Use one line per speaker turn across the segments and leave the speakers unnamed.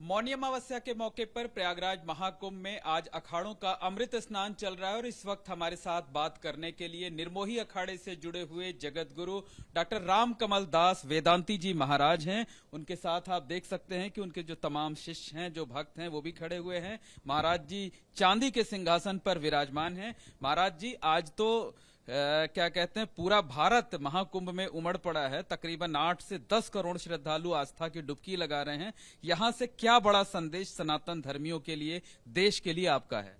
मौनी अमावस्या के मौके पर प्रयागराज महाकुंभ में आज अखाड़ों का अमृत स्नान चल रहा है और इस वक्त हमारे साथ बात करने के लिए निर्मोही अखाड़े से जुड़े हुए जगत गुरु डॉक्टर राम कमल दास वेदांती जी महाराज हैं। उनके साथ आप देख सकते हैं कि उनके जो तमाम शिष्य हैं, जो भक्त हैं, वो भी खड़े हुए हैं। महाराज जी चांदी के सिंहासन पर विराजमान हैं। महाराज जी, आज तो क्या कहते हैं, पूरा भारत महाकुंभ में उमड़ पड़ा है। तकरीबन 8 से 10 करोड़ श्रद्धालु आस्था की डुबकी लगा रहे हैं। यहां से क्या बड़ा संदेश सनातन धर्मियों के लिए, देश के लिए आपका है?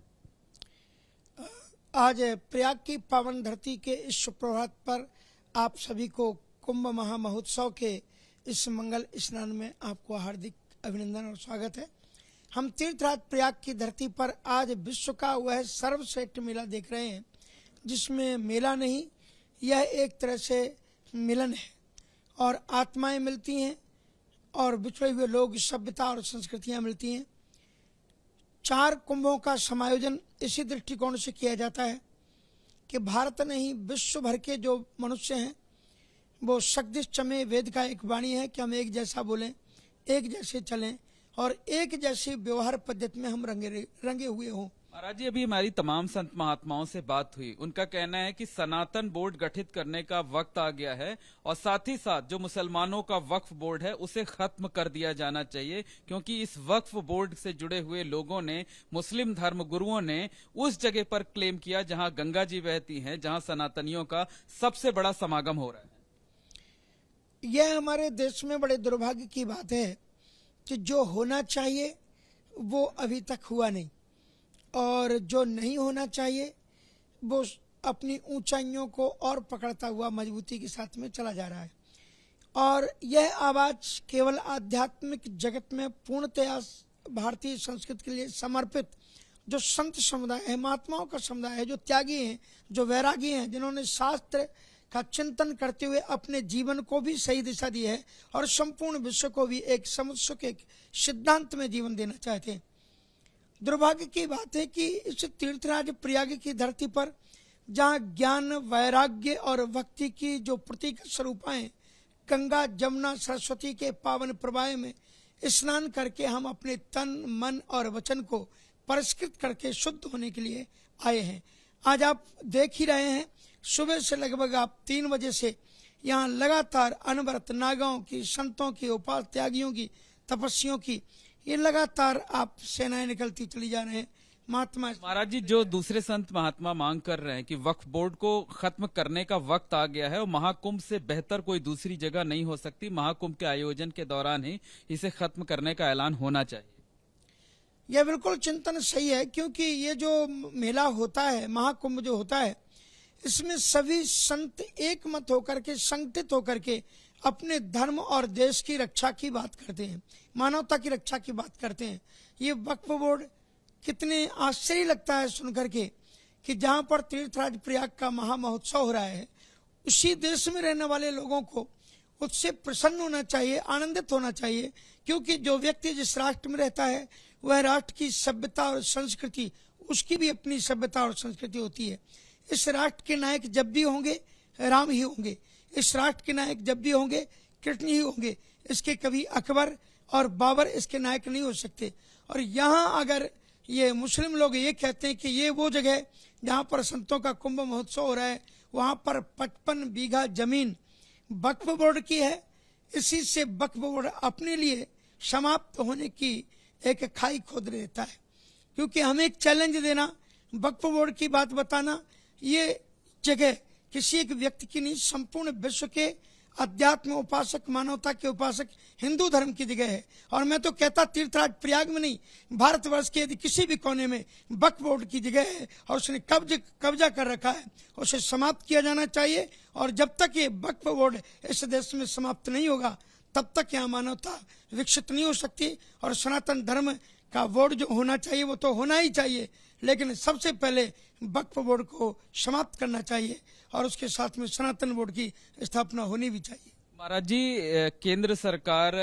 आज प्रयाग की पावन धरती के इस सुप्रभात पर आप सभी को कुंभ महामहोत्सव के इस मंगल स्नान में आपको हार्दिक अभिनंदन और स्वागत है। हम तीर्थराज प्रयाग की धरती पर आज विश्व का वह सर्वश्रेष्ठ मेला देख रहे हैं, जिसमें मेला नहीं, यह एक तरह से मिलन है और आत्माएं मिलती हैं और बिछड़े हुए लोग, सभ्यता और संस्कृतियां मिलती हैं। 4 कुंभों का समायोजन इसी दृष्टिकोण से किया जाता है कि भारत नहीं, विश्व भर के जो मनुष्य हैं वो शक्तिश्चमे वेद का एक वाणी है कि हम एक जैसा बोलें, एक जैसे चलें और एक जैसी व्यवहार पद्धति में हम रंगे हुए हों।
महाराज जी, अभी हमारी तमाम संत महात्माओं से बात हुई। उनका कहना है कि सनातन बोर्ड गठित करने का वक्त आ गया है और साथ ही साथ जो मुसलमानों का वक्फ बोर्ड है उसे खत्म कर दिया जाना चाहिए, क्योंकि इस वक्फ बोर्ड से जुड़े हुए लोगों ने, मुस्लिम धर्म गुरुओं ने उस जगह पर क्लेम किया जहां गंगा जी बहती हैं, जहां सनातनियों का सबसे बड़ा समागम हो रहा है।
यह हमारे देश में बड़े दुर्भाग्य की बात है कि जो होना चाहिए वो अभी तक हुआ नहीं और जो नहीं होना चाहिए वो अपनी ऊंचाइयों को और पकड़ता हुआ मजबूती के साथ में चला जा रहा है। और यह आवाज केवल आध्यात्मिक जगत में पूर्णतया भारतीय संस्कृति के लिए समर्पित जो संत समुदाय है, महात्माओं का समुदाय है, जो त्यागी हैं, जो वैरागी हैं, जिन्होंने शास्त्र का चिंतन करते हुए अपने जीवन को भी सही दिशा दी है और संपूर्ण विश्व को भी एक समुच्चय के सिद्धांत में जीवन देना चाहते हैं। दुर्भाग्य की बात है कि इस तीर्थराज प्रयाग की धरती पर जहाँ ज्ञान, वैराग्य और भक्ति की जो प्रतीक स्वरूपाएं गंगा, जमुना, सरस्वती के पावन प्रवाह में स्नान करके हम अपने तन, मन और वचन को परिष्कृत करके शुद्ध होने के लिए आए हैं। आज आप देख ही रहे हैं, सुबह से लगभग आप 3 बजे से यहाँ लगातार अनवरत नागाओं की, संतों की, उपास त्यागियों की, तपस्वियों की ये लगातार आप सेनाएं निकलती चली जा रहे हैं।
महाराज जी, जो दूसरे संत महात्मा मांग कर रहे हैं कि वक्फ बोर्ड को खत्म करने का वक्त आ गया है और महाकुंभ से बेहतर कोई दूसरी जगह नहीं हो सकती, महाकुंभ के आयोजन के दौरान ही इसे खत्म करने का ऐलान होना चाहिए।
यह बिल्कुल चिंतन सही है, क्योंकि ये जो मेला होता है, महाकुंभ जो होता है, इसमें सभी संत एक मत होकर के, संगठित होकर के अपने धर्म और देश की रक्षा की बात करते हैं, मानवता की रक्षा की बात करते हैं। ये वक्फ बोर्ड, कितने आश्चर्य लगता है सुनकर के कि जहाँ पर तीर्थराज प्रयाग का महामहोत्सव हो रहा है, उसी देश में रहने वाले लोगों को उससे प्रसन्न होना चाहिए, आनंदित होना चाहिए, क्योंकि जो व्यक्ति जिस राष्ट्र में रहता है वह राष्ट्र की सभ्यता और संस्कृति, उसकी भी अपनी सभ्यता और संस्कृति होती है। इस राष्ट्र के नायक जब भी होंगे राम ही होंगे, इस राष्ट्र के नायक जब भी होंगे कृष्ण ही होंगे। इसके कभी अकबर और बाबर इसके नायक नहीं हो सकते। और यहाँ अगर ये मुस्लिम लोग ये कहते हैं कि ये वो जगह जहाँ पर संतों का कुंभ महोत्सव हो रहा है, वहाँ पर 55 बीघा जमीन वक्फ बोर्ड की है, इसी से वक्फ बोर्ड अपने लिए समाप्त होने की एक खाई खोद देता है। क्योंकि हमें एक चैलेंज देना, वक्फ बोर्ड की बात बताना, ये जगह किसी एक व्यक्ति की नहीं, संपूर्ण विश्व के अध्यात्म उपासक, मानवता के उपासक हिंदू धर्म की जगह है। और मैं तो कहता तीर्थराज प्रयाग में नहीं, भारतवर्ष के यदि किसी भी कोने में वक्फ बोर्ड की जगह है और उसने कब्जा कर रखा है, उसे समाप्त किया जाना चाहिए। और जब तक ये वक्फ बोर्ड इस देश में समाप्त नहीं होगा, तब तक यहाँ मानवता विकसित नहीं हो सकती। और सनातन धर्म का बोर्ड जो होना चाहिए वो तो होना ही चाहिए, लेकिन सबसे पहले वक्फ बोर्ड को समाप्त करना चाहिए और उसके साथ में सनातन बोर्ड की स्थापना होनी भी चाहिए।
महाराज जी, केंद्र सरकार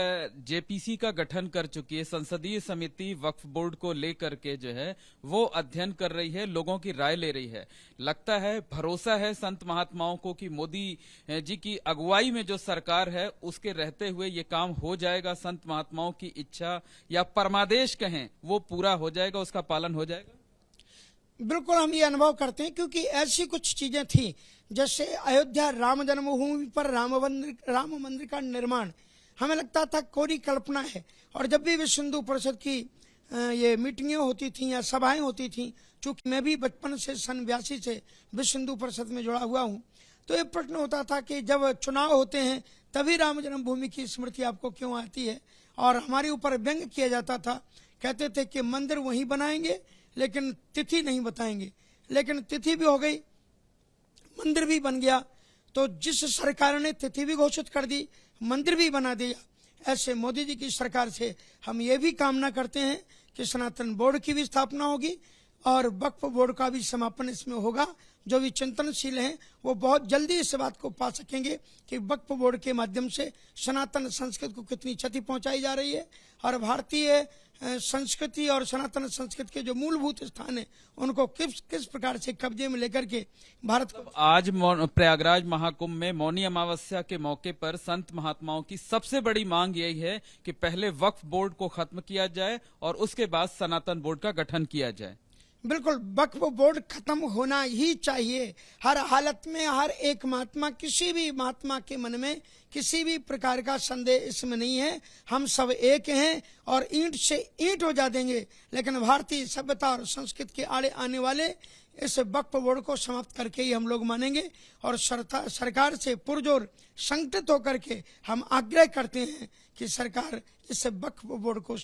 जेपीसी का गठन कर चुकी है। संसदीय समिति वक्फ बोर्ड को लेकर के जो है वो अध्ययन कर रही है, लोगों की राय ले रही है। लगता है, भरोसा है संत महात्माओं को कि मोदी जी की अगुवाई में जो सरकार है उसके रहते हुए ये काम हो जाएगा, संत महात्माओं की इच्छा या परमादेश कहें वो पूरा हो जाएगा, उसका पालन हो जाएगा?
बिल्कुल हम ये अनुभव करते हैं, क्योंकि ऐसी कुछ चीजें थी जैसे अयोध्या राम जन्मभूमि पर राम मंदिर का निर्माण, हमें लगता था कोरी कल्पना है। और जब भी विश्व हिंदू परिषद की ये मीटिंगें होती थी या सभाएं होती थी, चूंकि मैं भी बचपन से सन 82 से विश्व हिंदू परिषद में जुड़ा हुआ हूँ, तो ये प्रश्न होता था कि जब चुनाव होते हैं तभी राम जन्मभूमि की स्मृति आपको क्यों आती है। और हमारे ऊपर व्यंग किया जाता था, कहते थे कि मंदिर वहीं बनाएंगे लेकिन तिथि नहीं बताएंगे। लेकिन तिथि भी हो गई, मंदिर भी बन गया। तो जिस सरकार ने तिथि भी घोषित कर दी, मंदिर भी बना दिया, ऐसे मोदी जी की सरकार से हम ये भी कामना करते हैं कि सनातन बोर्ड की भी स्थापना होगी और वक्फ बोर्ड का भी समापन इसमें होगा। जो भी चिंतनशील हैं वो बहुत जल्दी इस बात को पा सकेंगे कि वक्फ बोर्ड के माध्यम से सनातन संस्कृति को कितनी क्षति पहुंचाई जा रही है और भारतीय संस्कृति और सनातन संस्कृति के जो मूलभूत स्थान है उनको किस प्रकार से कब्जे में लेकर के भारत को।
आज प्रयागराज महाकुंभ में मौनी अमावस्या के मौके पर संत महात्माओं की सबसे बड़ी मांग यही है कि पहले वक्फ बोर्ड को खत्म किया जाए और उसके बाद सनातन बोर्ड का गठन किया जाए।
बिल्कुल, वक्फ बोर्ड खत्म होना ही चाहिए। हर हालत में हर एक महात्मा, किसी भी महात्मा के मन में किसी भी प्रकार का संदेह इसमें नहीं है। हम सब एक हैं और ईंट से ईंट हो जा देंगे, लेकिन भारतीय सभ्यता और संस्कृति के आड़े आने वाले इस वक्फ बोर्ड को समाप्त करके ही हम लोग मानेंगे। और सरकार से पुरजोर संगठित होकर के हम आग्रह करते हैं कि सरकार इस वक्फ बोर्ड को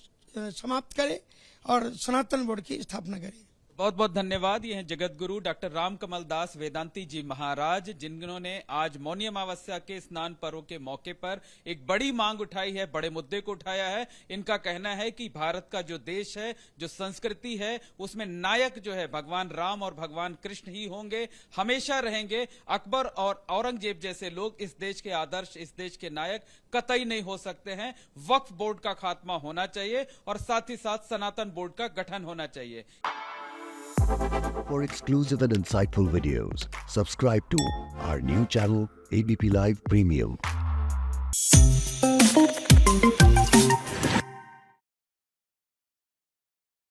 समाप्त करे और सनातन बोर्ड की स्थापना करे।
बहुत बहुत धन्यवाद। ये हैं जगत गुरु डॉक्टर राम कमल दास वेदांती जी महाराज, जिन्होंने आज मौनी अमावस्या के स्नान पर्व के मौके पर एक बड़ी मांग उठाई है, बड़े मुद्दे को उठाया है। इनका कहना है कि भारत का जो देश है, जो संस्कृति है, उसमें नायक जो है भगवान राम और भगवान कृष्ण ही होंगे, हमेशा रहेंगे। अकबर और औरंगजेब जैसे लोग इस देश के आदर्श, इस देश के नायक कतई नहीं हो सकते हैं। वक्फ बोर्ड का खात्मा होना चाहिए और साथ ही साथ सनातन बोर्ड का गठन होना चाहिए।
For exclusive and insightful videos, subscribe to our new channel ABP Live Premium.